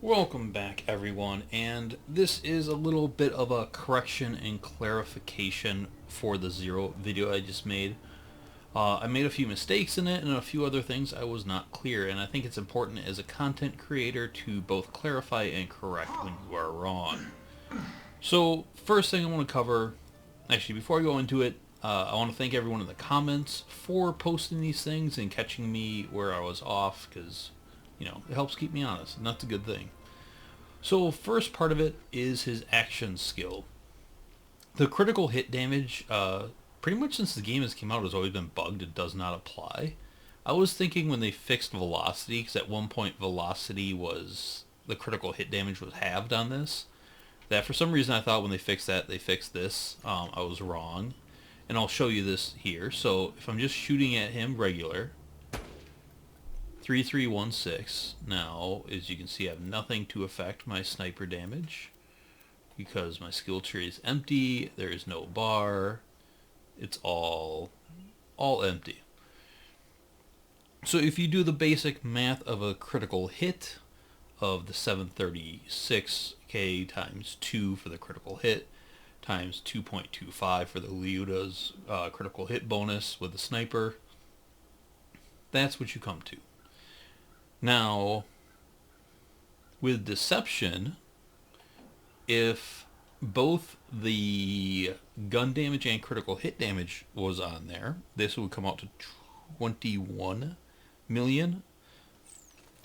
Welcome back, everyone, and this is a little bit of a correction and clarification for the Zer0 video I just made. I made a few mistakes in it and a few other things I was not clear, and I think it's important as a content creator to both clarify and correct when you are wrong. So, first thing I want to cover, actually before I go into it, I want to thank everyone in the comments for posting these things and catching me where I was off, because it helps keep me honest, and that's a good thing. So first part of it is his action skill. The critical hit damage, pretty much since the game has came out, has always been bugged. It does not apply. I was thinking when they fixed velocity, because at one point velocity was, the critical hit damage was halved on this, that for some reason I thought when they fixed that, they fixed this. I was wrong. And I'll show you this here. So if I'm just shooting at him regular, 3316. Now, as you can see, I have nothing to affect my sniper damage because my skill tree is empty. There is no bar. It's all empty. So if you do the basic math of a critical hit of the 736k times 2 for the critical hit times 2.25 for the Liuda's critical hit bonus with the sniper, that's what you come to. Now, with deception, if both the gun damage and critical hit damage was on there, this would come out to 21 million.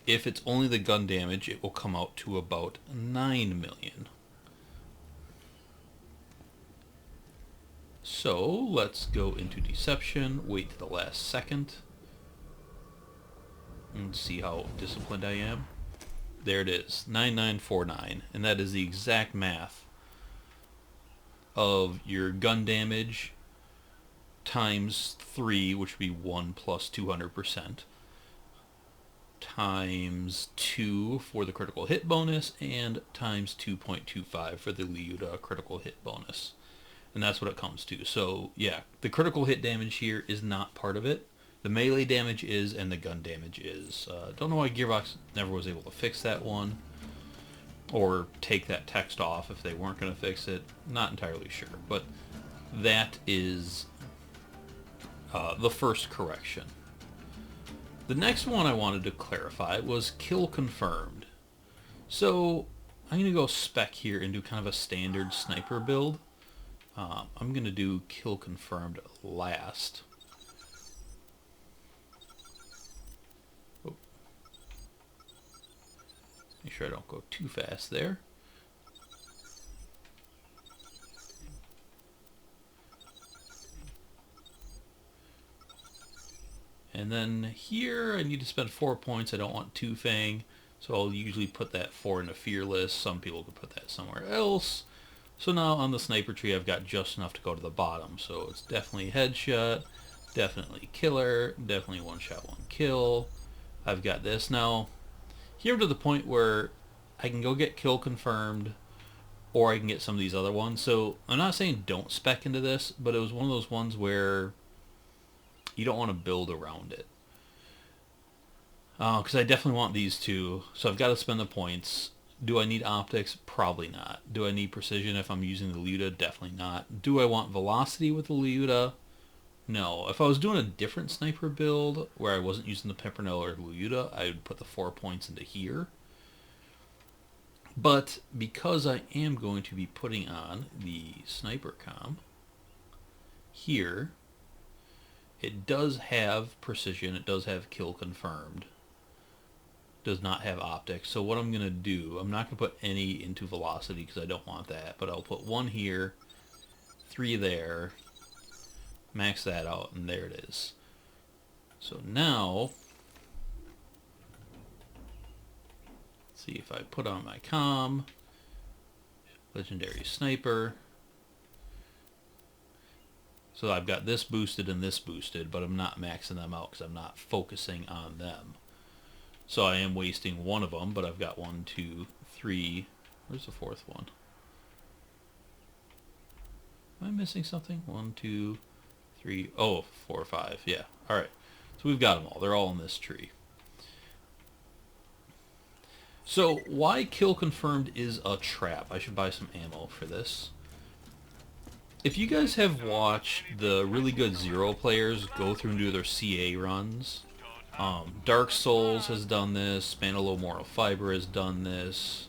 If it's only the gun damage, it will come out to about 9 million. So let's go into deception, wait to the last second, and see how disciplined I am. There it is, 9949, and that is the exact math of your gun damage times 3, which would be 1 plus 200%, times 2 for the critical hit bonus, and times 2.25 for the Liuda critical hit bonus. And that's what it comes to. So yeah, the critical hit damage here is not part of it. The melee damage is, and the gun damage is. Don't know why Gearbox never was able to fix that one, or take that text off if they weren't going to fix it. Not entirely sure, but that is the first correction. The next one I wanted to clarify was kill confirmed. So I'm going to go spec here and do kind of a standard sniper build. I'm going to do kill confirmed last. Make sure I don't go too fast there. And then here I need to spend 4 points. I don't want 2 Fang, so I'll usually put that 4 into Fearless. Some people could put that somewhere else. So now on the sniper tree I've got just enough to go to the bottom. So it's definitely headshot, definitely killer, definitely one shot, one kill. I've got this now. Here to the point where I can go get kill confirmed, or I can get some of these other ones. So I'm not saying don't spec into this, but it was one of those ones where you don't want to build around it. Because I definitely want these two, so I've got to spend the points. Do I need optics? Probably not. Do I need precision if I'm using the Liuda? Definitely not. Do I want velocity with the Liuda? No. If I was doing a different sniper build where I wasn't using the Pimpernel or Liuda, I would put the 4 points into here. But because I am going to be putting on the sniper comm here, it does have precision, it does have kill confirmed, does not have optics. So what I'm going to do, I'm not going to put any into velocity because I don't want that, but I'll put 1 here, 3 there, max that out, and there it is. So now, let's see if I put on my comm, legendary sniper. So I've got this boosted and this boosted, but I'm not maxing them out because I'm not focusing on them. So I am wasting one of them, but I've got 1, 2, 3. Where's the 4th one? Am I missing something? 1, 2, 3. Oh, 4, 5. Yeah. All right. So we've got them all. They're all in this tree. So why kill confirmed is a trap? I should buy some ammo for this. If you guys have watched the really good Zer0 players go through and do their CA runs, Dark Souls has done this, Spandalo Moral Fiber has done this,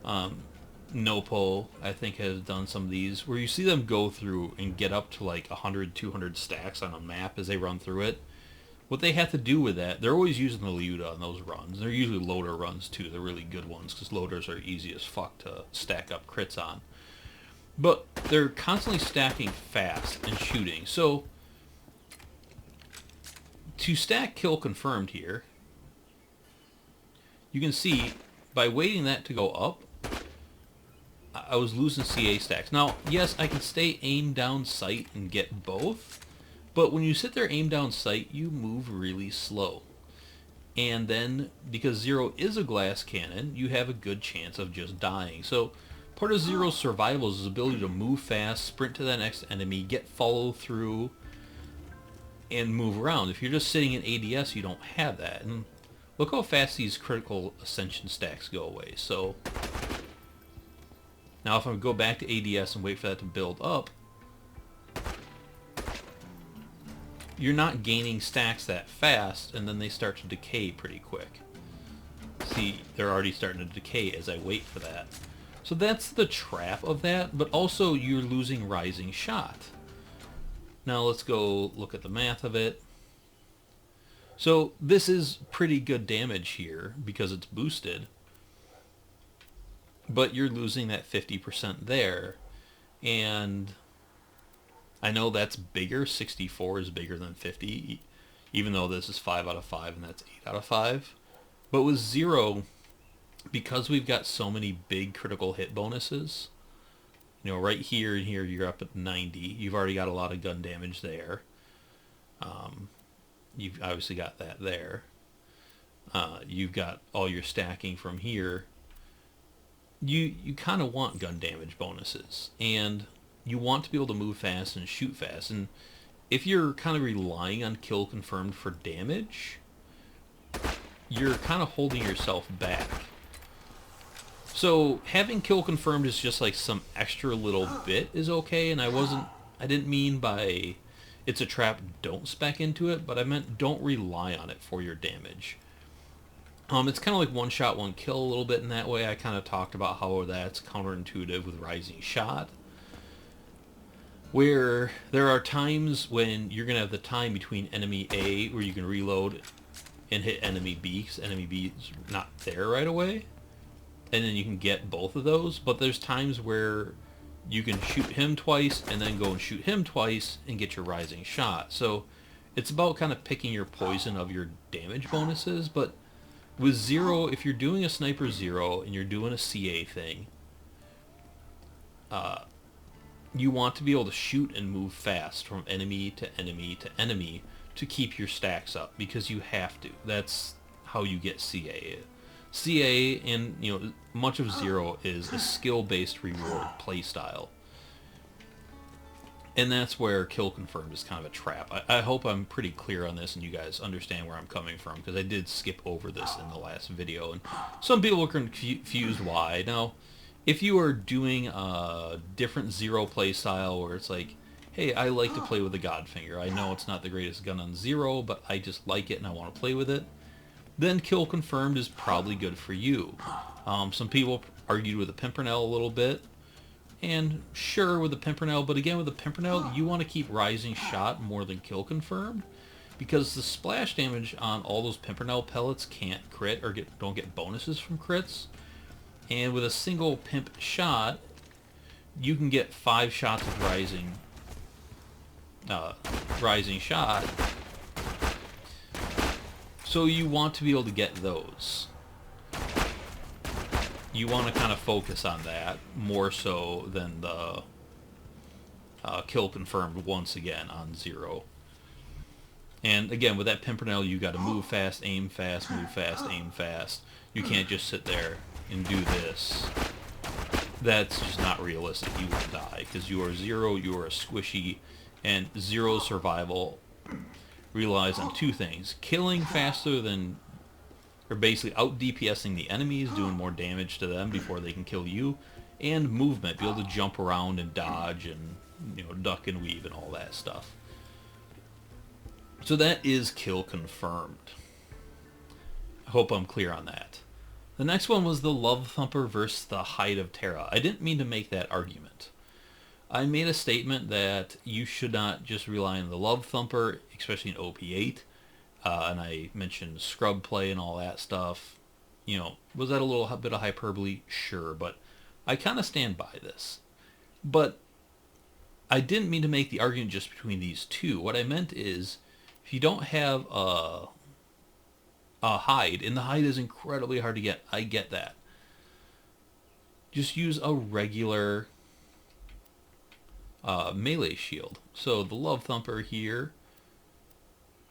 Nopo, I think, has done some of these, where you see them go through and get up to like 100, 200 stacks on a map as they run through it. What they have to do with that, they're always using the Leuta on those runs. They're usually loader runs too, they're really good ones, because loaders are easy as fuck to stack up crits on. But they're constantly stacking fast and shooting. So, to stack kill confirmed here, you can see, by waiting that to go up, I was losing CA stacks. Now, yes, I can stay aim down sight and get both, but when you sit there aim down sight, you move really slow. And then, because Zer0 is a glass cannon, you have a good chance of just dying. So, part of Zer0's survival is his ability to move fast, sprint to the next enemy, get follow through, and move around. If you're just sitting in ADS, you don't have that. And look how fast these critical ascension stacks go away. So, now if I go back to ADS and wait for that to build up, you're not gaining stacks that fast, and then they start to decay pretty quick. See, they're already starting to decay as I wait for that. So that's the trap of that, but also you're losing rising shot. Now let's go look at the math of it. So this is pretty good damage here because it's boosted, but you're losing that 50% there, and I know that's bigger. 64 is bigger than 50, even though this is 5 out of 5 and that's 8 out of 5. But with Zer0, because we've got so many big critical hit bonuses, you know, right here and here you're up at 90. You've already got a lot of gun damage there. You've obviously got that there. You've got all your stacking from here. You kind of want gun damage bonuses, and you want to be able to move fast and shoot fast. And if you're kind of relying on kill confirmed for damage, you're kind of holding yourself back. So having kill confirmed is just like some extra little bit is okay, and I didn't mean by it's a trap, don't spec into it, but I meant don't rely on it for your damage. It's kind of like one shot, one kill a little bit in that way. I kind of talked about how that's counterintuitive with rising shot, where there are times when you're going to have the time between enemy A where you can reload and hit enemy B, because enemy B is not there right away, and then you can get both of those. But there's times where you can shoot him twice and then go and shoot him twice and get your rising shot. So it's about kind of picking your poison of your damage bonuses. But with Zer0, if you're doing a sniper Zer0 and you're doing a CA thing, you want to be able to shoot and move fast from enemy to enemy to enemy to keep your stacks up, because you have to. That's how you get CA. CA and, you know, much of Zer0 is a skill-based reward playstyle. And that's where kill confirmed is kind of a trap. I hope I'm pretty clear on this and you guys understand where I'm coming from, because I did skip over this in the last video, and some people are confused why. Now, if you are doing a different Zer0 playstyle where it's like, hey, I like to play with the Godfinger. I know it's not the greatest gun on Zer0, but I just like it and I want to play with it, then kill confirmed is probably good for you. Some people argued with the Pimpernel a little bit, and sure with the Pimpernel, but again with the Pimpernel, you want to keep rising shot more than kill confirmed, because the splash damage on all those Pimpernel pellets can't crit or don't get bonuses from crits. And with a single pimp shot, you can get 5 shots of rising shot. So you want to be able to get those. You want to kind of focus on that more so than the kill confirmed once again on Zer0. And again, with that Pimpernel, you got to move fast, aim fast, move fast, aim fast. You can't just sit there and do this. That's just not realistic. You will die, because you are Zer0, you are a squishy, and Zer0 survival relies on 2 things: killing faster than Or basically out DPSing the enemies, doing more damage to them before they can kill you, and movement, be able to jump around and dodge and, you know, duck and weave and all that stuff. So that is kill confirmed. I hope I'm clear on that. The next one was the Love Thumper versus the Hide of Terra. I didn't mean to make that argument. I made a statement that you should not just rely on the Love Thumper, especially in OP8. And I mentioned scrub play and all that stuff. You know, was that a little bit of hyperbole? Sure, but I kind of stand by this. But I didn't mean to make the argument just between these two. What I meant is, if you don't have a hide, and the hide is incredibly hard to get, I get that. Just use a regular melee shield. So the Love Thumper here,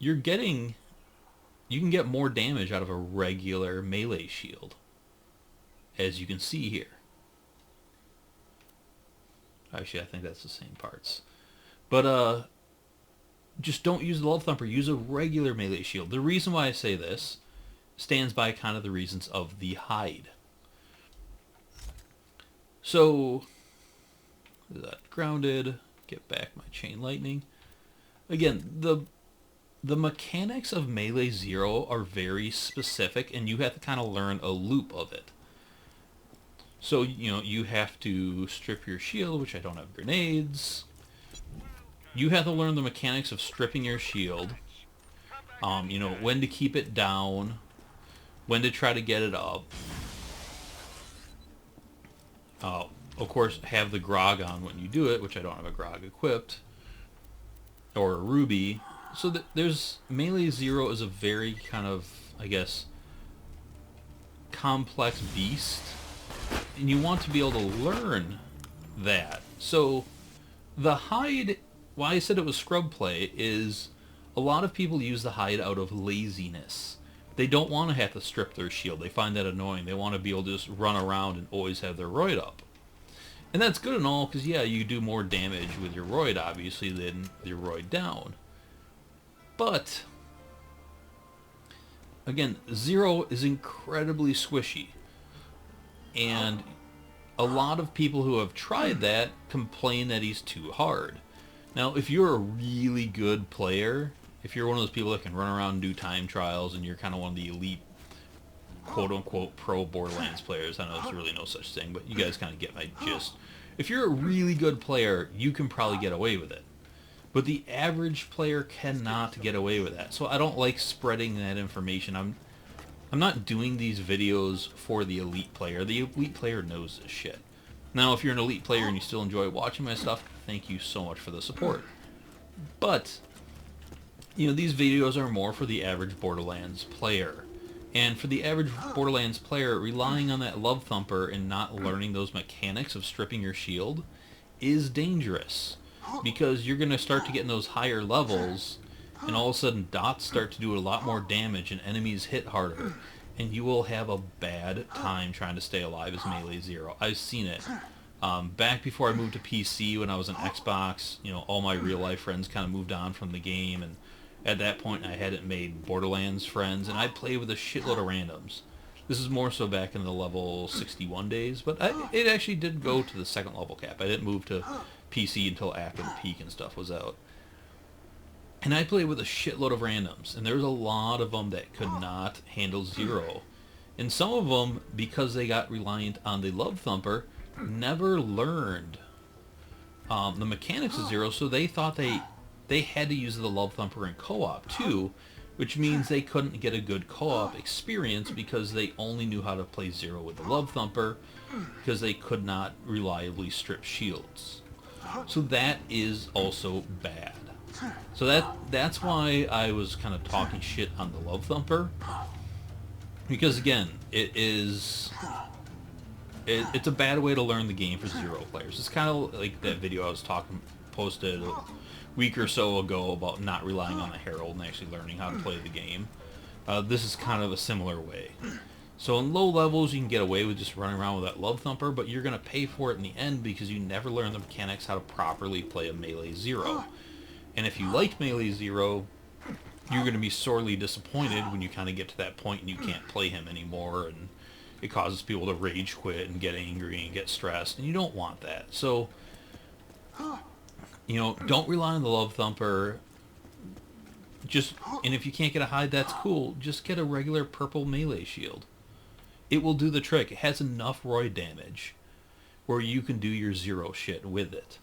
you can get more damage out of a regular melee shield, as you can see here. Actually, I think that's the same parts. But just don't use the Love Thumper. Use a regular melee shield. The reason why I say this stands by kind of the reasons of the hide. So, that grounded. Get back my chain lightning. Again, the mechanics of Melee Zero are very specific, and you have to kind of learn a loop of it. So, you know, you have to strip your shield, which I don't have grenades. You have to learn the mechanics of stripping your shield. You know, when to keep it down, when to try to get it up. Of course, have the grog on when you do it, which I don't have a grog equipped. Or a ruby. So there's Melee Zero is a very kind of, I guess, complex beast, and you want to be able to learn that. So the hide, why I said it was scrub play, is a lot of people use the hide out of laziness. They don't want to have to strip their shield. They find that annoying. They want to be able to just run around and always have their roid up. And that's good and all, because yeah, you do more damage with your roid, obviously, than your roid down. But, again, Zero is incredibly squishy. And a lot of people who have tried that complain that he's too hard. Now, if you're a really good player, if you're one of those people that can run around and do time trials, and you're kind of one of the elite, quote-unquote, pro Borderlands players, I know there's really no such thing, but you guys kind of get my gist. If you're a really good player, you can probably get away with it. But the average player cannot get away with that. So I don't like spreading that information. I'm not doing these videos for the elite player. The elite player knows this shit. Now, if you're an elite player and you still enjoy watching my stuff, thank you so much for the support. But, you know, these videos are more for the average Borderlands player. And for the average Borderlands player, relying on that Love Thumper and not learning those mechanics of stripping your shield is dangerous. Because you're going to start to get in those higher levels, and all of a sudden dots start to do a lot more damage and enemies hit harder, and you will have a bad time trying to stay alive as Melee Zero. I've seen it. Back before I moved to PC, when I was on Xbox, you know, all my real life friends kind of moved on from the game, and at that point I hadn't made Borderlands friends, and I played with a shitload of randoms. This is more so back in the level 61 days, but it actually did go to the second level cap. I didn't move to PC until after the peak and stuff was out. And I played with a shitload of randoms, and there was a lot of them that could not handle Zero. And some of them, because they got reliant on the Love Thumper, never learned the mechanics of Zero, so they thought they had to use the Love Thumper in co-op too, which means they couldn't get a good co-op experience because they only knew how to play Zero with the Love Thumper, because they could not reliably strip shields. So that is also bad. So that's why I was kind of talking shit on the Love Thumper, because again, it's a bad way to learn the game for Zero players. It's kind of like that video I was posted a week or so ago about not relying on the Herald and actually learning how to play the game. This is kind of a similar way. So in low levels, you can get away with just running around with that Love Thumper, but you're going to pay for it in the end because you never learn the mechanics how to properly play a Melee Zero. And if you like Melee Zero, you're going to be sorely disappointed when you kind of get to that point and you can't play him anymore, and it causes people to rage quit and get angry and get stressed, and you don't want that. So, don't rely on the Love Thumper. And if you can't get a hide, that's cool. Just get a regular purple melee shield. It will do the trick. It has enough Roy damage where you can do your Zer0 shit with it.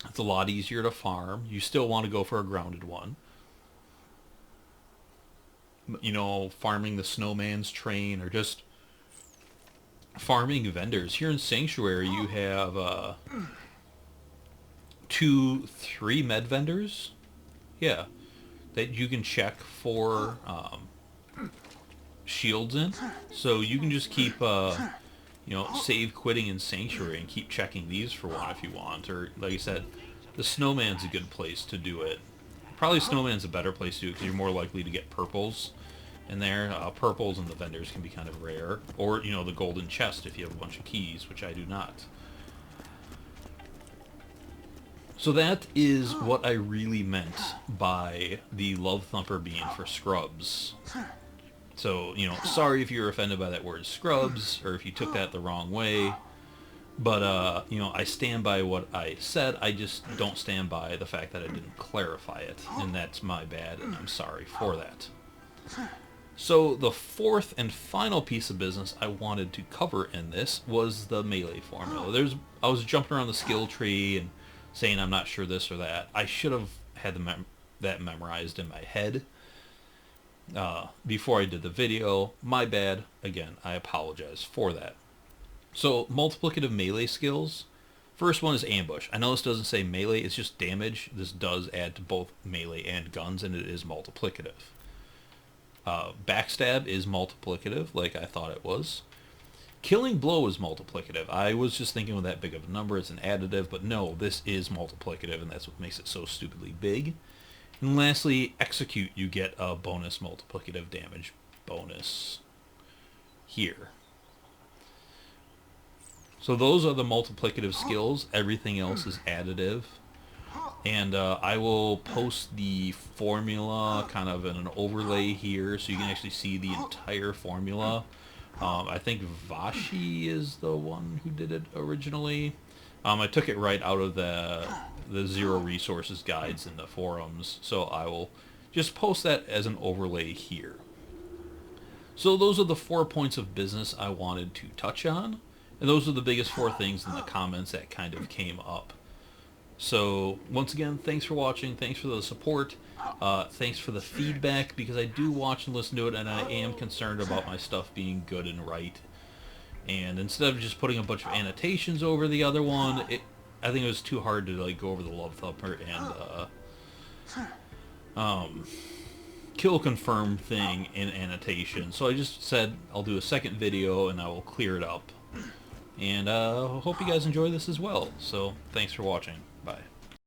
It's a lot easier to farm. You still want to go for a grounded one. Farming the Snowman's Train, or just farming vendors. Here in Sanctuary, you have 3 med vendors. Yeah. That you can check for shields in. So you can just keep, save quitting in Sanctuary and keep checking these for one if you want. Or, like I said, the Snowman's a good place to do it. Probably Snowman's a better place to do it because you're more likely to get purples in there. Purples and the vendors can be kind of rare. Or, the golden chest if you have a bunch of keys, which I do not. So that is what I really meant by the Love Thumper being for scrubs. So, sorry if you're offended by that word scrubs, or if you took that the wrong way. But, I stand by what I said. I just don't stand by the fact that I didn't clarify it. And that's my bad, and I'm sorry for that. So the fourth and final piece of business I wanted to cover in this was the melee formula. I was jumping around the skill tree and saying I'm not sure this or that. I should have had that memorized in my head before I did the video. My bad. Again, I apologize for that. So, multiplicative melee skills. First one is ambush. I know this doesn't say melee, it's just damage. This does add to both melee and guns, and it is multiplicative. Backstab is multiplicative, like I thought it was. Killing Blow is multiplicative. I was just thinking with that big of a number, it's an additive, but no, this is multiplicative, and that's what makes it so stupidly big. And lastly, Execute, you get a bonus multiplicative damage bonus here. So those are the multiplicative skills. Everything else is additive. And I will post the formula kind of in an overlay here so you can actually see the entire formula. I think Vashi is the one who did it originally. I took it right out of the Zer0 resources guides in the forums, so I will just post that as an overlay here. So those are the 4 points of business I wanted to touch on, and those are the biggest 4 things in the comments that kind of came up. So once again, thanks for watching, thanks for the support, thanks for the feedback, because I do watch and listen to it, and I am concerned about my stuff being good and right. And instead of just putting a bunch of annotations over the other one, I think it was too hard to go over the Love Thumper and kill confirm thing in annotation. So I just said I'll do a second video and I will clear it up. And hope you guys enjoy this as well. So thanks for watching. Bye.